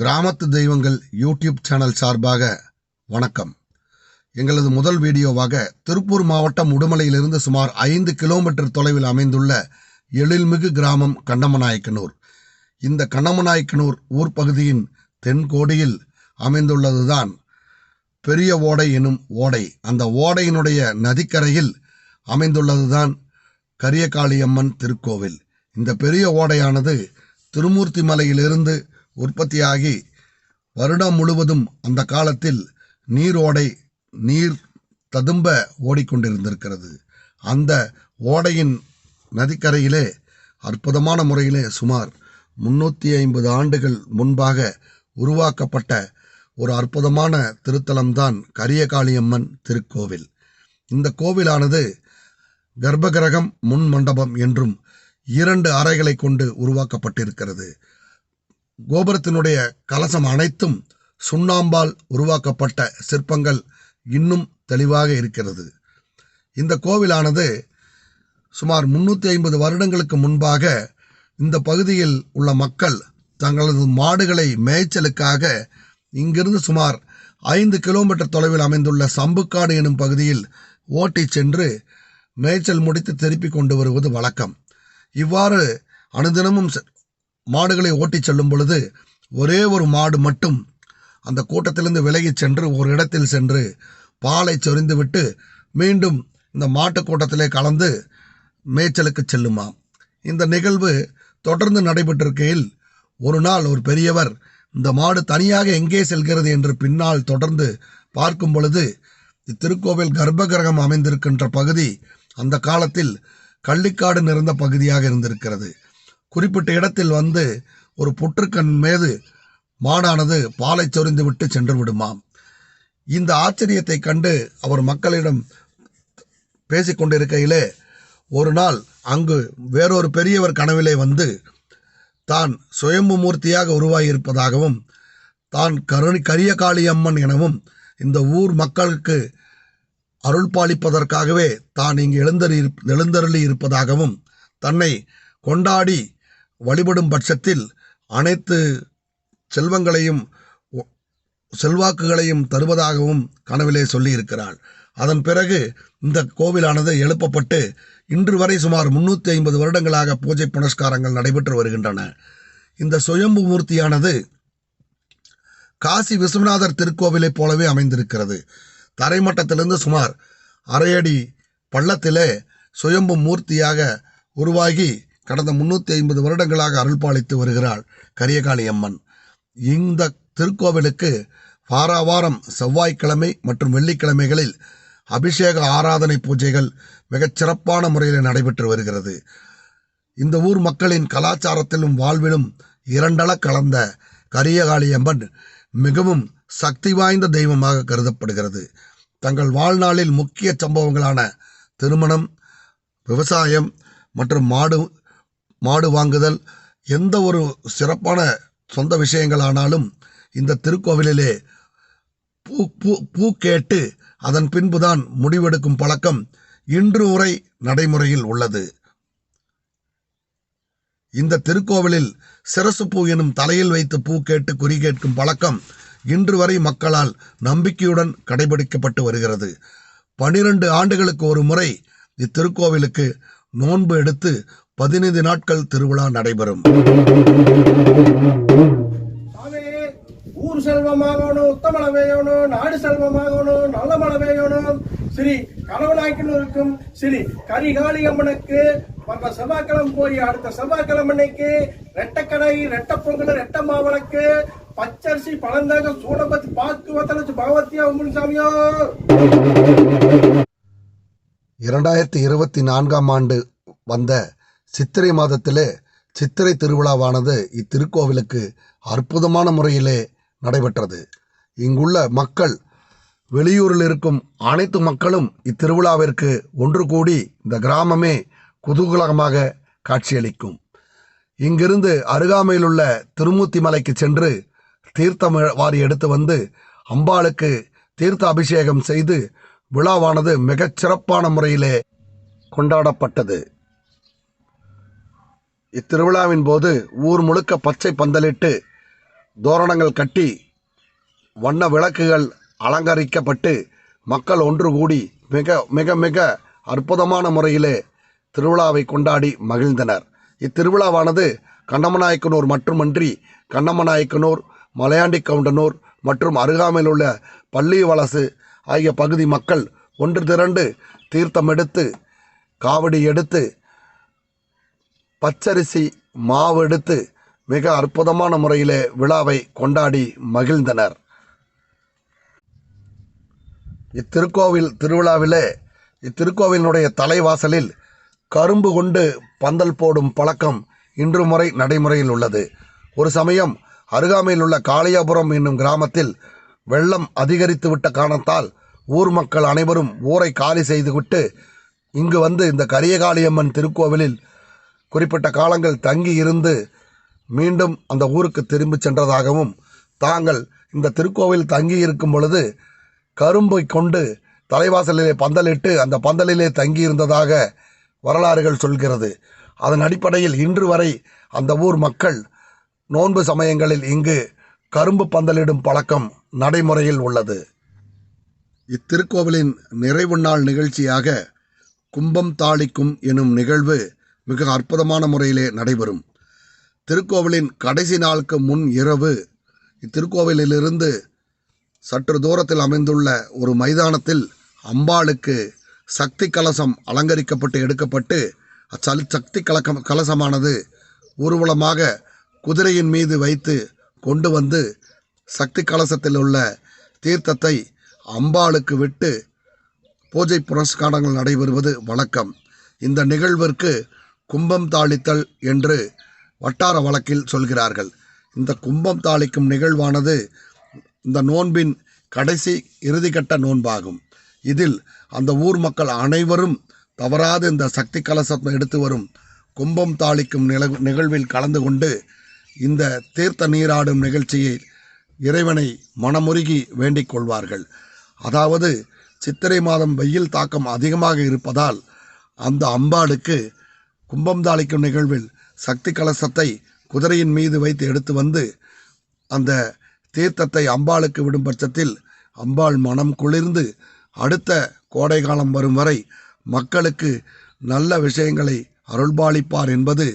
கிராமத்து தெய்வங்கள் YouTube channel சார்பாக வணக்கம். எங்களது முதல் வீடியோவாக திருப்பூர் மாவட்டம் உடுமலையிலிருந்து சுமார் 5 கிலோமீட்டர் தொலைவில் அமைந்துள்ள எழில்மிகு கிராமம் கண்ணமநாயக்கனூர். இந்த கண்ணமநாயக்கனூர் ஊர் பகுதியின் தென்கோடியில் அமைந்துள்ளதுதான் பெரிய ஓடை எனும் ஓடை. அந்த ஓடையினுடைய நதிக்கரையில் அமைந்துள்ளதுதான் கரியகாளியம்மன் திருக்கோவில். இந்த பெரிய ஓடையானது திருமூர்த்தி மலையிலிருந்து உற்பத்தியாகி வருடம் முழுவதும் அந்த காலத்தில் நீர் ததும்ப ஓடிக்கொண்டிருந்திருக்கிறது. அந்த ஓடையின் நதிக்கரையிலே அற்புதமான முறையிலே சுமார் 350 ஆண்டுகள் முன்பாக உருவாக்கப்பட்ட ஒரு அற்புதமான திருத்தலம்தான் கரியகாளியம்மன் திருக்கோவில். இந்த கோவிலானது கர்ப்பகிரகம் முன் மண்டபம் என்றும் 2 அறைகளை கொண்டு உருவாக்கப்பட்டிருக்கிறது. கோபுரத்தினுடைய கலசம் அனைத்தும் சுண்ணாம்பால் உருவாக்கப்பட்ட சிற்பங்கள் இன்னும் தெளிவாக இருக்கிறது. இந்த கோவிலானது சுமார் 350 வருடங்களுக்கு முன்பாக இந்த பகுதியில் உள்ள மக்கள் தங்களது மாடுகளை மேய்ச்சலுக்காக இங்கிருந்து சுமார் 5 கிலோமீட்டர் தொலைவில் அமைந்துள்ள சம்புக்காடு எனும் பகுதியில் ஓட்டி சென்று மேய்ச்சல் முடித்து திருப்பி கொண்டு வருவது வழக்கம். இவ்வாறு அனுதினமும் மாடுகளை ஓட்டி செல்லும் பொழுது ஒரே ஒரு மாடு மட்டும் அந்த கூட்டத்திலிருந்து விலகி சென்று ஒரு இடத்தில் சென்று பாலை சொரிந்துவிட்டு மீண்டும் இந்த மாட்டு கூட்டத்திலே கலந்து மேய்ச்சலுக்கு செல்லுமாம். இந்த நிகழ்வு தொடர்ந்து நடைபெற்றிருக்கையில் ஒரு நாள் ஒரு பெரியவர் இந்த மாடு தனியாக எங்கே செல்கிறது என்று பின்னால் தொடர்ந்து பார்க்கும் பொழுது இத்திருக்கோவில் கர்ப்பகிரகம் அமைந்திருக்கின்ற பகுதி அந்த காலத்தில் கள்ளிக்காடு நிறைந்த பகுதியாக இருந்திருக்கிறது. குறிப்பிட்ட இடத்தில் வந்து ஒரு புற்றுக்கண் மீது மாடானது பாலை சொரிந்து விட்டு சென்று விடுமாம். இந்த ஆச்சரியத்தை கண்டு அவர் மக்களிடம் பேசிக்கொண்டிருக்கையிலே ஒரு நாள் அங்கு வேறொரு பெரியவர் கனவிலே வந்து தான் சுயம்பு மூர்த்தியாக உருவாகியிருப்பதாகவும் தான் கரியகாளியம்மன் எனவும் இந்த ஊர் மக்களுக்கு அருள் பாலிப்பதற்காகவே தான் இங்கு எழுந்தருளி இருப்பதாகவும் தன்னை கொண்டாடி வழிபடும் பட்சத்தில் அனைத்து செல்வாக்குகளையும் தருவதாகவும் கனவிலே சொல்லியிருக்கிறாள். அதன் பிறகு இந்த கோவிலானது எழுப்பப்பட்டு இன்று வரை சுமார் 350 வருடங்களாக பூஜை புனஸ்காரங்கள் நடைபெற்று வருகின்றன. இந்த சுயம்பு மூர்த்தியானது காசி விஸ்வநாதர் திருக்கோவிலைப் போலவே அமைந்திருக்கிறது. தரைமட்டத்திலிருந்து சுமார் 1/2 அடி பள்ளத்திலே சுயம்பு மூர்த்தியாக உருவாகி கடந்த 350 வருடங்களாக அருள்பாலித்து வருகிறாள் கரியகாளியம்மன். இந்த திருக்கோவிலுக்கு வாராவாரம் செவ்வாய்க்கிழமை மற்றும் வெள்ளிக்கிழமைகளில் அபிஷேக ஆராதனை பூஜைகள் மிகச் சிறப்பான முறையில் நடைபெற்று வருகிறது. இந்த ஊர் மக்களின் கலாச்சாரத்திலும் வாழ்விலும் இரண்டல கலந்த கரியகாளியம்மன் மிகவும் சக்தி வாய்ந்த தெய்வமாக கருதப்படுகிறது. தங்கள் வாழ்நாளில் முக்கிய சம்பவங்களான திருமணம், விவசாயம் மற்றும் மாடு வாங்குதல், எந்த ஒரு சிறப்பான சொந்த விஷயங்களானாலும் இந்த திருக்கோவிலிலே பூ கேட்டு அதன் பின்புதான் முடிவெடுக்கும் பழக்கம் இன்று வரை நடைமுறையில் உள்ளது. இந்த திருக்கோவிலில் சிரசு பூ எனும் தலையில் வைத்து பூ கேட்டு குறி கேட்கும் பழக்கம் இன்று வரை மக்களால் நம்பிக்கையுடன் கடைபிடிக்கப்பட்டு வருகிறது. 12 ஆண்டுகளுக்கு ஒரு முறை இத்திருக்கோவிலுக்கு நோன்பு எடுத்து 15 நாட்கள் திருவிழா நடைபெறும். ஊர் செல்வமாகணும், உத்தமள வேயணும், நாடு செல்வமாகணும், நல்ல மழை வேயணும். ஸ்ரீ கண்ணமநாயக்கனூருக்கும் ஸ்ரீ கரிகாளியம்மனுக்கு வந்த செவ்வாய்க்கிழமை போய் அடுத்த செவ்வாய்க்கிழமைக்கு ரெட்டக்கடை, ரெட்ட பொங்கல், ரெட்ட மாவளக்கு, பச்சரிசி, பழந்தாக, சூடபத்தி, பாக்கு வத்தலச்சு பகவத்தியா சாமியோ. 2024ஆம் ஆண்டு வந்த சித்திரை மாதத்திலே சித்திரை திருவிழாவானது இத்திருக்கோவிலுக்கு அற்புதமான முறையிலே நடைபெற்றது. இங்குள்ள மக்கள், வெளியூரில் இருக்கும் அனைத்து மக்களும் இத்திருவிழாவிற்கு ஒன்று கூடி இந்த கிராமமே குதூகலமாக காட்சியளிக்கும். இங்கிருந்து அருகாமையில் உள்ள திருமூர்த்தி மலைக்கு சென்று தீர்த்தம் வாரி எடுத்து வந்து அம்பாளுக்கு தீர்த்த அபிஷேகம் செய்து விழாவானது மிகச் சிறப்பான முறையிலே கொண்டாடப்பட்டது. இத்திருவிழாவின் போது ஊர் முழுக்க பச்சை பந்தலிட்டு தோரணங்கள் கட்டி வண்ண விளக்குகள் அலங்கரிக்கப்பட்டு மக்கள் ஒன்று கூடி மிக மிக மிக அற்புதமான முறையிலே திருவிழாவை கொண்டாடி மகிழ்ந்தனர். இத்திருவிழாவானது கண்ணமநாயக்கனூர் மட்டுமன்றி கண்ணமநாயக்கனூர், மலையாண்டி கவுண்டனூர் மற்றும் அருகாமையில் உள்ள பள்ளிவலசு ஆகிய பகுதி மக்கள் ஒன்று திரண்டு தீர்த்தம் எடுத்து, காவடி எடுத்து, பச்சரிசி மாவு எடுத்து மிக அற்புதமான முறையிலே விழாவை கொண்டாடி மகிழ்ந்தனர். இத்திருக்கோவிலினுடைய தலைவாசலில் கரும்பு கொண்டு பந்தல் போடும் பழக்கம் இன்று முறை நடைமுறையில் உள்ளது. ஒரு சமயம் அருகாமையில் உள்ள காளியாபுரம் என்னும் கிராமத்தில் வெள்ளம் அதிகரித்து விட்ட காரணத்தால் ஊர் மக்கள் அனைவரும் ஊரை காலி செய்துவிட்டு இங்கு வந்து இந்த கரியகாளியம்மன் திருக்கோவிலில் குறிப்பிட்ட காலங்கள் தங்கி இருந்து மீண்டும் அந்த ஊருக்கு திரும்பி சென்றதாகவும், தாங்கள் இந்த திருக்கோவில் தங்கி இருக்கும் பொழுது கரும்பை கொண்டு தலைவாசலிலே பந்தலிட்டு அந்த பந்தலிலே தங்கியிருந்ததாக வரலாறுகள் சொல்கிறது. அதன் அடிப்படையில் இன்று வரை அந்த ஊர் மக்கள் நோன்பு சமயங்களில் இங்கு கரும்பு பந்தலிடும் பழக்கம் நடைமுறையில் உள்ளது. இத்திருக்கோவிலின் நிறைவு நாள் நிகழ்ச்சியாக கும்பம் தாளிக்கும் எனும் நிகழ்வு மிக அற்புதமான முறையிலே நடைபெறும். திருக்கோவிலின் கடைசி நாளுக்கு முன் இரவு இத்திருக்கோவிலிலிருந்து சற்று தூரத்தில் அமைந்துள்ள ஒரு மைதானத்தில் அம்பாளுக்கு சக்தி கலசம் அலங்கரிக்கப்பட்டு எடுக்கப்பட்டு சக்தி கலசமானது ஊர்வலமாக குதிரையின் மீது வைத்து கொண்டு வந்து சக்தி கலசத்தில் உள்ள தீர்த்தத்தை அம்பாளுக்கு விட்டு பூஜை புரஸ்காரங்கள் நடைபெறுவது வழக்கம். இந்த நிகழ்விற்கு கும்பம் தாளித்தல் என்று வட்டார வழக்கில் சொல்கிறார்கள். இந்த கும்பம் தாளிக்கும் நிகழ்வானது இந்த நோன்பின் கடைசி இறுதிக்கட்ட நோன்பாகும். இதில் அந்த ஊர் மக்கள் அனைவரும் தவறாது இந்த சக்தி கலசத்தை எடுத்து வரும் கும்பம் தாளிக்கும் நிகழ்வில் கலந்து கொண்டு இந்த தீர்த்த நீராடும் நிகழ்ச்சியை இறைவனை மனமுருகி வேண்டிக் கொள்வார்கள். அதாவது சித்திரை மாதம் வெயில் தாக்கம் அதிகமாக இருப்பதால் அந்த அம்பாளுக்கு கும்பம் தாளிக்கும் நிகழ்வில் சக்தி கலசத்தை குதிரையின் மீது வைத்து எடுத்து வந்து அந்த தீர்த்தத்தை அம்பாளுக்கு விடும் பட்சத்தில் அம்பாள் மனம் குளிர்ந்து அடுத்த கோடை காலம் வரும் வரை மக்களுக்கு நல்ல விஷயங்களை அருள்பாலிப்பார் என்பது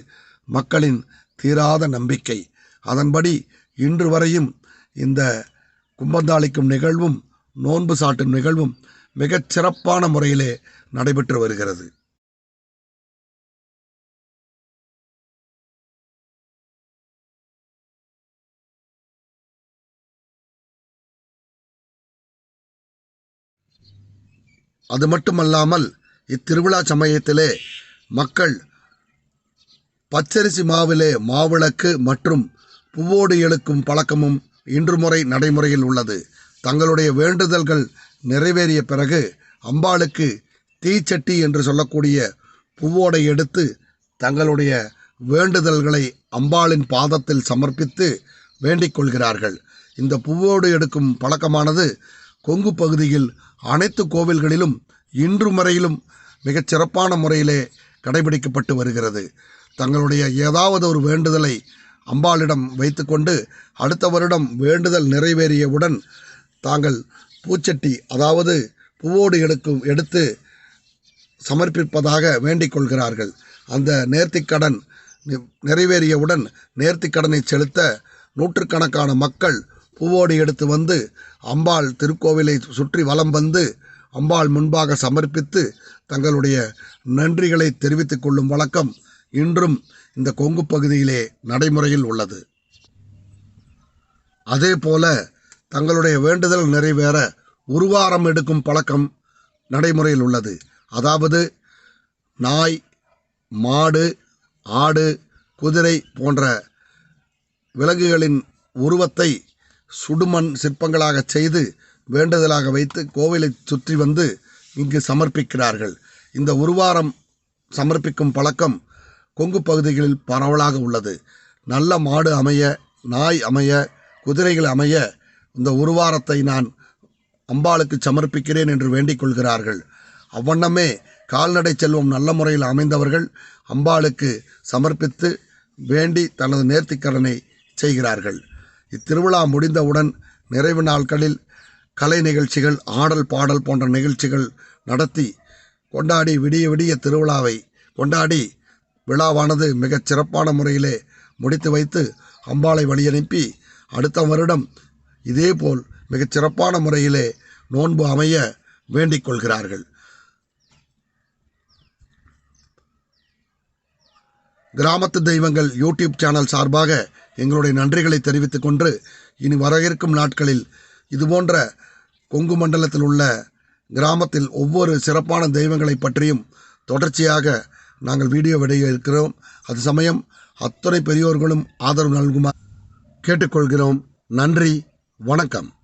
மக்களின் தீராத நம்பிக்கை. அதன்படி இன்று வரையும் இந்த கும்பந்தாளிக்கும் நிகழ்வும் நோன்பு சாட்டும் நிகழ்வும் மிகச் சிறப்பான முறையிலே நடைபெற்று வருகிறது. அது மட்டுமல்லாமல் இத்திருவிழா சமயத்திலே மக்கள் பச்சரிசி மாவிலே மாவிளக்கு மற்றும் பூவோடு எழுக்கும் பழக்கமும் இன்று முறை நடைமுறையில் உள்ளது. தங்களுடைய வேண்டுதல்கள் நிறைவேறிய பிறகு அம்பாளுக்கு தீச்சட்டி என்று சொல்லக்கூடிய பூவோடை எடுத்து தங்களுடைய வேண்டுதல்களை அம்பாளின் பாதத்தில் சமர்ப்பித்து வேண்டிக் கொள்கிறார்கள். இந்த பூவோடு எடுக்கும் பழக்கமானது கொங்கு பகுதியில் அனைத்து கோவில்களிலும் இன்று முறையிலும் மிகச் சிறப்பான முறையிலே கடைபிடிக்கப்பட்டு வருகிறது. தங்களுடைய ஏதாவது ஒரு வேண்டுதலை அம்பாளிடம் வைத்துக்கொண்டு அடுத்த வருடம் வேண்டுதல் நிறைவேறியவுடன் தாங்கள் பூச்சட்டி அதாவது பூவோடு எடுத்து சமர்ப்பிப்பதாக வேண்டிக் கொள்கிறார்கள். அந்த நேர்த்திக்கடன் நிறைவேறியவுடன் நேர்த்திக்கடனை செலுத்த நூற்றுக்கணக்கான மக்கள் பூவோடு எடுத்து வந்து அம்பாள் திருக்கோவிலை சுற்றி வலம் வந்து அம்பாள் முன்பாக சமர்ப்பித்து தங்களுடைய நன்றிகளை தெரிவித்துக் கொள்ளும் வழக்கம் இன்றும் இந்த கொங்கு பகுதியிலே நடைமுறையில் உள்ளது. அதே போல தங்களுடைய வேண்டுதல் நிறைவேற உருவாரம் எடுக்கும் பழக்கம் நடைமுறையில் உள்ளது. அதாவது நாய், மாடு, ஆடு, குதிரை போன்ற விலங்குகளின் உருவத்தை சுடுமண் சிற்பங்களாக செய்து வேண்டுதலாக வைத்து கோவிலை சுற்றி வந்து இங்கு சமர்ப்பிக்கிறார்கள். இந்த உருவாரம் சமர்ப்பிக்கும் பழக்கம் கொங்கு பகுதிகளில் பரவலாக உள்ளது. நல்ல மாடு அமைய, நாய் அமைய, குதிரைகள் அமைய இந்த உருவாரத்தை நான் அம்பாளுக்கு சமர்ப்பிக்கிறேன் என்று வேண்டிக் கொள்கிறார்கள். அவ்வண்ணமே கால்நடை செல்வம் நல்ல முறையில் அமைந்தவர்கள் அம்பாளுக்கு சமர்ப்பித்து வேண்டி தனது நேர்த்திக்கடனை செய்கிறார்கள். இத்திருவிழா முடிந்தவுடன் நிறைவு நாட்களில் கலை நிகழ்ச்சிகள், ஆடல் பாடல் போன்ற நிகழ்ச்சிகள் நடத்தி கொண்டாடி விடிய விடிய திருவிழாவை கொண்டாடி விழாவானது மிகச் சிறப்பான முறையிலே முடித்து வைத்து அம்பாளை வழியனுப்பி அடுத்த வருடம் இதேபோல் மிகச் சிறப்பான முறையிலே நோன்பு அமைய வேண்டிக் கொள்கிறார்கள். கிராமத்து தெய்வங்கள் யூடியூப் சேனல் சார்பாக எங்களுடைய நன்றிகளை தெரிவித்துக் கொண்டு இனி வர இருக்கும் நாட்களில் இதுபோன்ற கொங்கு மண்டலத்தில் உள்ள கிராமத்தில் ஒவ்வொரு சிறப்பான தெய்வங்களை பற்றியும் தொடர்ச்சியாக நாங்கள் வீடியோ வெளியிட இருக்கிறோம். அது சமயம் அத்தனை பெரியோர்களும் ஆதரவு நல்குமாறு கேட்டுக்கொள்கிறோம். நன்றி, வணக்கம்.